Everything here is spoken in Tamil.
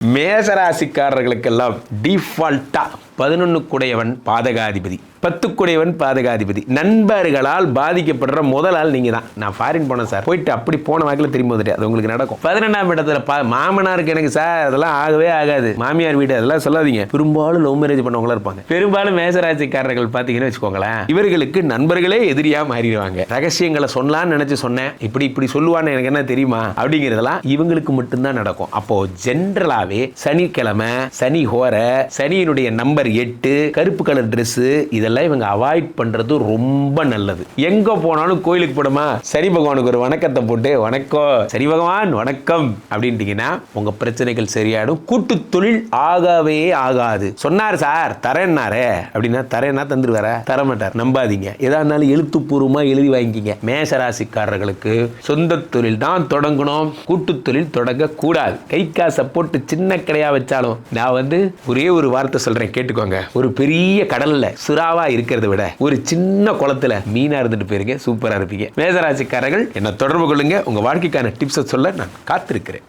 மேசராசிக்காரர்களுக்கெல்லாம் டிஃபால்ட்டா 11 குடையவன் பாதகாதிபதி, 10 குடையவன் பாதகாதிபதி. நண்பர்களால் பாதிக்கப்படுற முதல் ஆள் நீங்க தான். நான் ஃபாரின் போனேன் சார், போயிட்டு அப்படி போன வாக்கில் திரும்பி வந்துட்டு அது உங்களுக்கு நடக்கும். 12ஆம் இடத்துல மாமனாருக்கு எனக்கு சார் அதெல்லாம் ஆகவே ஆகாது, மாமியார் வீடு அதெல்லாம் சொல்லாதீங்க. பெரும்பாலும் லவ் மேரேஜ் பண்ணவங்களா இருப்பாங்க. பெரும்பாலும் மேசராசிக்காரர்கள் பார்த்தீங்கன்னு வச்சுக்கோங்களேன், இவர்களுக்கு நண்பர்களே எதிரியா மாறிடுவாங்க. ரகசியங்களை சொல்லலாம்னு நினைச்சு சொன்னேன், இப்படி சொல்லுவான்னு எனக்கு என்ன தெரியுமா அப்படிங்கிறதெல்லாம் இவங்களுக்கு மட்டும்தான் நடக்கும். அப்போ ஜென்ரலாவே சனிக்கிழமை, சனி ஹோர, சனியினுடைய நம்பர் 8, கருப்பு கலர் Dress, இதெல்லாம் இவங்க அவாய்ட் பண்றது ரொம்ப நல்லது. எங்க போனாலும் கோயிலுக்கு போடுமா சனி பகவானுக்கு ஒரு வணக்கத்தை போட்டு, வணக்கம் சனி பகவான் வணக்கம் அப்படின்ட்டீங்கன்னா உங்க பிரச்சனைகள் சரியாடும். கூட்டு தொழில் ஆகவே ஆகாது. சொன்னார் சார் தரேன்னாரே அப்படின்னா, தரேன்னா தந்துருவார, தரமாட்டார், நம்பாதீங்க. எதா இருந்தாலும் எழுத்துப்பூர்வமா எழுதி வாங்கிக்கிங்க. மேசராசிக்காரர்களுக்கு சொந்த தொழில் தான் தொடங்கணும், கூட்டு தொழில் தொடங்க கூடாது. கை காசை போட்டு சின்ன கடையா வச்சாலும், நான் ஒரே ஒரு வார்த்தை சொல்றேன் கேட்டுக்கோங்க. ஒரு பெரிய கடல்ல சுறாவா இருக்கிறத விட ஒரு சின்ன குளத்துல மீனா இருந்துட்டு போயிருங்க, சூப்பரா இருப்பீங்க. மேசராசிக்காரர்கள் என்ன தொடர்பு கொள்ளுங்க, உங்க வாழ்க்கைக்கான டிப்ஸ் சொல்ல நான் காத்திருக்கிறேன்.